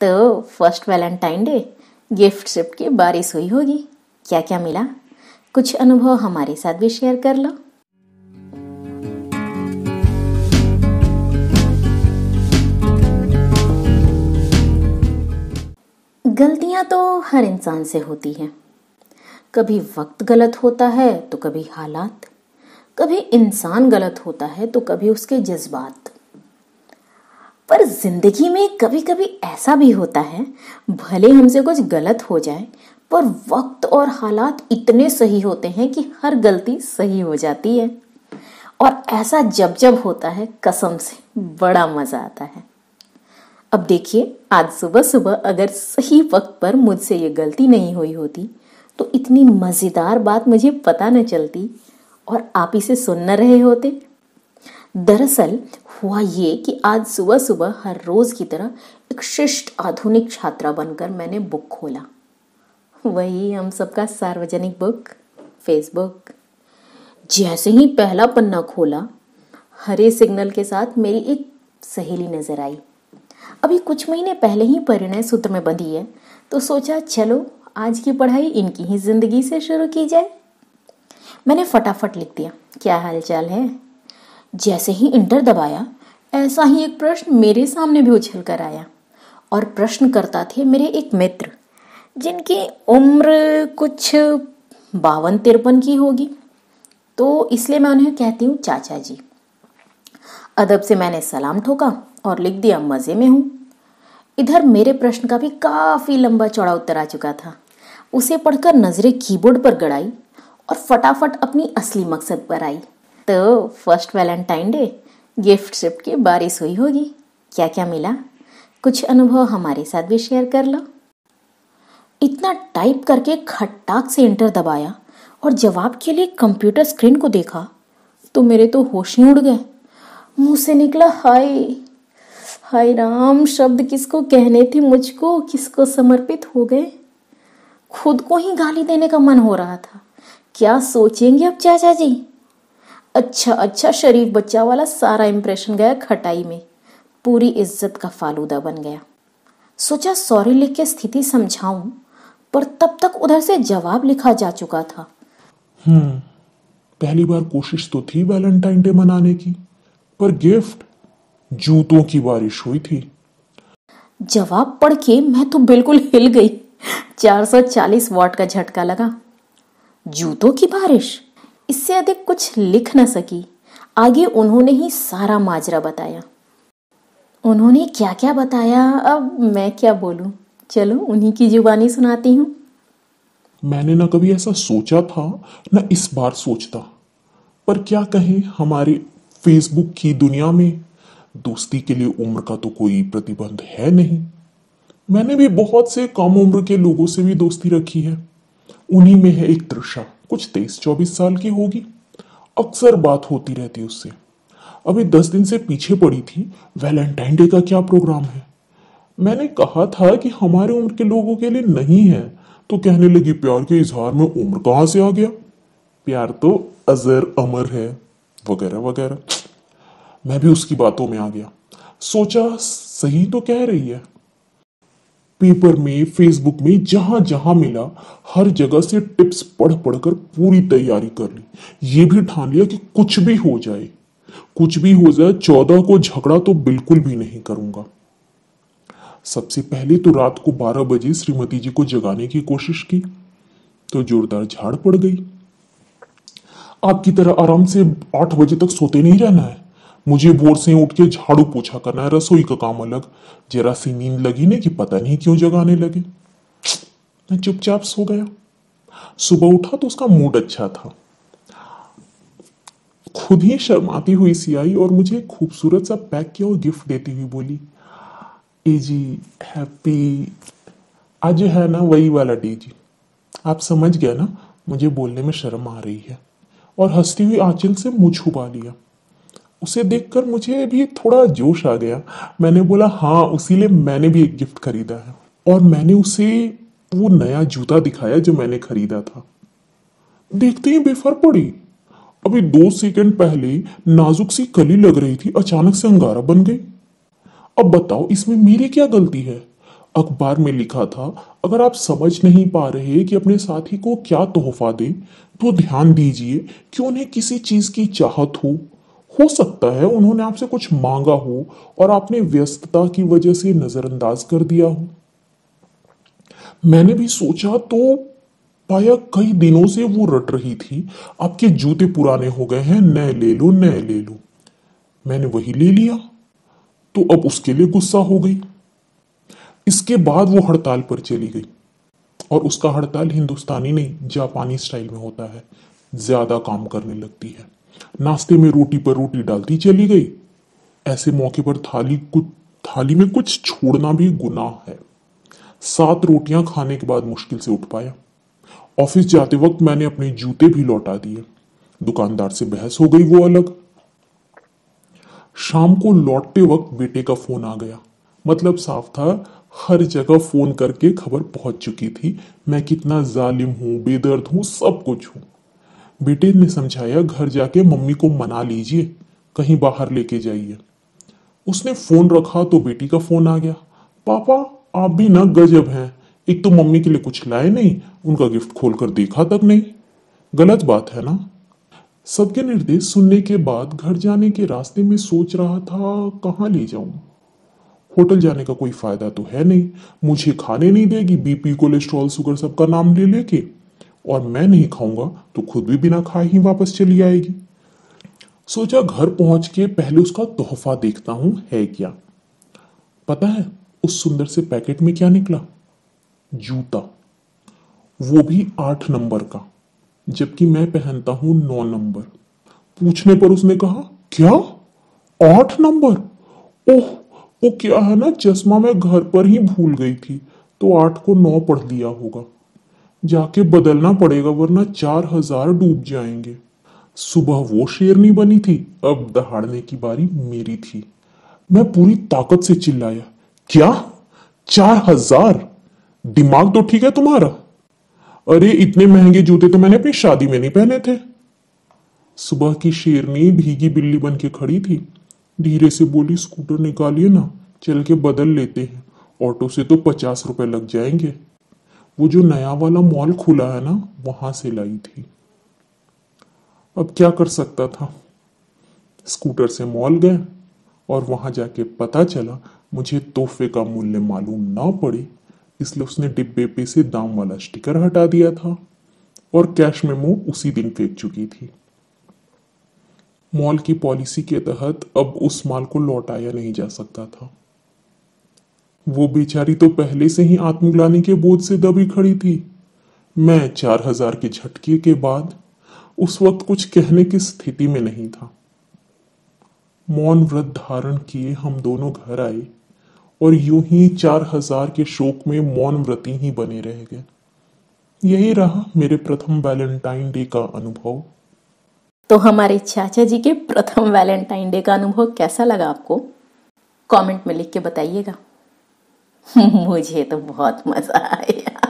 तो first Valentine day gift shift की बारिश हुई होगी। क्या क्या मिला, कुछ अनुभव हमारे साथ भी शेयर कर लो। गलतियां तो हर इंसान से होती हैं। कभी वक्त गलत होता है तो कभी हालात, कभी इंसान गलत होता है तो कभी उसके जज्बात। पर जिंदगी में कभी कभी ऐसा भी होता है, भले हमसे कुछ गलत हो जाए पर वक्त और हालात इतने सही होते हैं कि हर गलती सही हो जाती है। और ऐसा जब जब होता है, कसम से बड़ा मजा आता है। अब देखिए, आज सुबह सुबह अगर सही वक्त पर मुझसे ये गलती नहीं हुई होती तो इतनी मजेदार बात मुझे पता न चलती और आप इसे सुन न रहे होते। दरअसल हुआ ये कि आज सुबह सुबह हर रोज की तरह एक शिष्ट आधुनिक छात्रा बनकर मैंने बुक खोला, वही हम सबका सार्वजनिक बुक, फेसबुक। जैसे ही पहला पन्ना खोला, हरे सिग्नल के साथ मेरी एक सहेली नजर आई। अभी कुछ महीने पहले ही परिणय सूत्र में बंधी है, तो सोचा चलो आज की पढ़ाई इनकी ही जिंदगी से शुरू की जाए। मैंने फटाफट लिख दिया, क्या हालचाल है। जैसे ही इंटर दबाया, ऐसा ही एक प्रश्न मेरे सामने भी उछल कर आया और प्रश्नकर्ता थे मेरे एक मित्र, जिनकी उम्र कुछ 52-53 की होगी, तो इसलिए मैं उन्हें कहती हूँ चाचा जी। अदब से मैंने सलाम ठोका और लिख दिया मजे में हूँ। इधर मेरे प्रश्न का भी काफी लंबा चौड़ा उत्तर आ चुका था। उसे पढ़कर नजरें कीबोर्ड पर गड़ाई और फटाफट अपनी असली मकसद पर आई। तो first Valentine day gift shift की बारिश हुई होगी। क्या क्या मिला, कुछ अनुभव हमारे साथ भी शेयर कर लो। इतना टाइप करके खट्टाक से एंटर दबाया और जवाब के लिए कंप्यूटर स्क्रीन को देखा तो मेरे तो होश ही उड़ गए। मुंह से निकला हाय हाय राम, शब्द किसको कहने थे मुझको, किसको समर्पित हो गए। खुद को ही गाली देने का मन हो रहा था। क्या सोचेंगे अब चाचा जी। अच्छा शरीफ बच्चा वाला सारा इंप्रेशन गया खटाई में, पूरी इज्जत का फालूदा बन गया। सोचा सॉरी लिख के स्थिति समझाऊं, पर तब तक उधर से जवाब लिखा जा चुका था। पहली बार कोशिश तो थी वैलेंटाइन डे मनाने की, पर गिफ्ट जूतों की बारिश हुई थी। जवाब पढ़ के मैं तो बिल्कुल हिल गई। 440 वॉट का झटका लगा। जूतों की बारिश, इससे अधिक कुछ लिख न सकी। आगे उन्होंने ही सारा माजरा बताया। उन्होंने क्या क्या बताया, अब मैं क्या बोलूं। चलो उन्हीं की जुबानी सुनाती हूँ। मैंने न कभी ऐसा सोचा था, न इस बार सोचता, पर क्या कहें, हमारे फेसबुक की दुनिया में दोस्ती के लिए उम्र का तो कोई प्रतिबंध है नहीं। मैंने भी बहुत से कम उम्र के लोगों से भी दोस्ती रखी है। उन्हीं में है एक तृषा, कुछ 23-24 साल की होगी। अक्सर बात होती रहती उससे। अभी 10 दिन से पीछे पड़ी थी, वैलेंटाइन डे का क्या प्रोग्राम है। मैंने कहा था कि हमारे उम्र के लोगों के लिए नहीं है, तो कहने लगी प्यार के इजहार में उम्र कहां से आ गया, प्यार तो अजर अमर है, वगैरह वगैरह। मैं भी उसकी बातों में आ गया। सोचा सही तो कह रही है। पेपर में, फेसबुक में, जहां जहां मिला हर जगह से टिप्स पढ़ पढ़कर पूरी तैयारी कर ली। ये भी ठान लिया कि कुछ भी हो जाए, 14 को झगड़ा तो बिल्कुल भी नहीं करूंगा। सबसे पहले तो रात को 12 बजे श्रीमती जी को जगाने की कोशिश की तो जोरदार झाड़ पड़ गई। आपकी तरह आराम से 8 बजे तक सोते नहीं रहना है। मुझे भोर से उठ के झाड़ू पोछा करना है, रसोई का काम अलग। जरा सी नींद लगी नहीं कि पता नहीं क्यों जगाने लगे। मैं चुपचाप सो गया। सुबह उठा तो उसका मूड अच्छा था। खुद ही शर्माती हुई सी आई और मुझे खूबसूरत सा पैक किया और गिफ्ट देती हुई बोली, ए जी हैप्पी। आज है ना वही वाला डे जी, आप समझ गए ना। मुझे बोलने में शर्म आ रही है और हंसती हुई आंचल से मुंह छुपा लिया। उसे देखकर मुझे भी थोड़ा जोश आ गया। मैंने बोला हाँ, उसीलिए मैंने भी एक गिफ्ट खरीदा है। और मैंने उसे वो नया जूता दिखाया जो मैंने खरीदा था। देखते ही बेफर पड़ी। अभी 2 सेकंड पहले नाजुक सी कली लग रही थी, अचानक से अंगारा बन गई। अब बताओ इसमें मेरी क्या गलती है। अखबार में लिखा था, अगर आप समझ नहीं पा रहे कि अपने साथी को क्या तोहफा दें, तो ध्यान दीजिए कि उन्हें किसी चीज की चाहत हो सकता है उन्होंने आपसे कुछ मांगा हो और आपने व्यस्तता की वजह से नजरअंदाज कर दिया हो। मैंने भी सोचा तो पाया कई दिनों से वो रट रही थी, आपके जूते पुराने हो गए हैं, नए ले लो नए ले लो। मैंने वही ले लिया तो अब उसके लिए गुस्सा हो गई। इसके बाद वो हड़ताल पर चली गई, और उसका हड़ताल हिंदुस्तानी नहीं जापानी स्टाइल में होता है। ज्यादा काम करने लगती है, नाश्ते में रोटी पर रोटी डालती चली गई। ऐसे मौके पर थाली में कुछ छोड़ना भी गुनाह है। 7 रोटियां खाने के बाद मुश्किल से उठ पाया। ऑफिस जाते वक्त मैंने अपने जूते भी लौटा दिए। दुकानदार से बहस हो गई, वो अलग। शाम को लौटते वक्त बेटे का फोन आ गया। मतलब साफ था, हर जगह फोन करके खबर पहुंच चुकी थी मैं कितना जालिम हूं, बेदर्द हूं, सब कुछ हूं। बेटे ने समझाया, घर जाके मम्मी को मना लीजिए, कहीं बाहर लेके जाइए। उसने फोन रखा तो बेटी का फोन आ गया। पापा आप भी ना गजब हैं, एक तो मम्मी के लिए कुछ लाए नहीं, उनका गिफ्ट खोलकर देखा तक नहीं। गलत बात है ना। सबके निर्देश सुनने के बाद घर जाने के रास्ते में सोच रहा था कहाँ ले जाऊं। होटल जाने का कोई फायदा तो है नहीं, मुझे खाने नहीं देगी, बीपी कोलेस्ट्रॉल शुगर सबका नाम ले लेके, और मैं नहीं खाऊंगा तो खुद भी बिना खाए ही वापस चली आएगी। सोचा घर पहुंच के पहले उसका तोहफा देखता हूं है क्या। पता है उस सुंदर से पैकेट में क्या निकला? जूता, वो भी 8 नंबर का, जबकि मैं पहनता हूं 9 नंबर। पूछने पर उसने कहा, क्या 8 नंबर? ओह, वो क्या है ना, चश्मा मैं घर पर ही भूल गई थी तो 8 को 9 पढ़ लिया होगा। जाके बदलना पड़ेगा वरना 4000 डूब जाएंगे। सुबह वो शेरनी बनी थी, अब दहाड़ने की बारी मेरी थी। मैं पूरी ताकत से चिल्लाया, क्या 4000? दिमाग तो ठीक है तुम्हारा? अरे इतने महंगे जूते तो मैंने अपनी शादी में नहीं पहने थे। सुबह की शेरनी भीगी बिल्ली बन के खड़ी थी, धीरे से बोली, स्कूटर निकालिए ना, चल के बदल लेते हैं, ऑटो से तो 50 रुपए लग जाएंगे। वो जो नया वाला मॉल खुला है ना, वहां से लाई थी। अब क्या कर सकता था, स्कूटर से मॉल गए और वहां जाके पता चला मुझे तोहफे का मूल्य मालूम ना पड़े, इसलिए उसने डिब्बे पे से दाम वाला स्टिकर हटा दिया था और कैश मेमो उसी दिन फेंक चुकी थी। मॉल की पॉलिसी के तहत अब उस माल को लौटाया नहीं जा सकता था। वो बेचारी तो पहले से ही आत्मग्लानि के बोझ से दबी खड़ी थी। मैं 4000 के झटके के बाद उस वक्त कुछ कहने की स्थिति में नहीं था। मौन व्रत धारण किए हम दोनों घर आए और यूं ही 4000 के शोक में मौन व्रती ही बने रह गए। यही रहा मेरे प्रथम वैलेंटाइन डे का अनुभव। तो हमारे चाचा जी के प्रथम वैलेंटाइन डे का अनुभव कैसा लगा आपको? कमेंट में लिख के बताइएगा। मुझे तो बहुत मजा आया।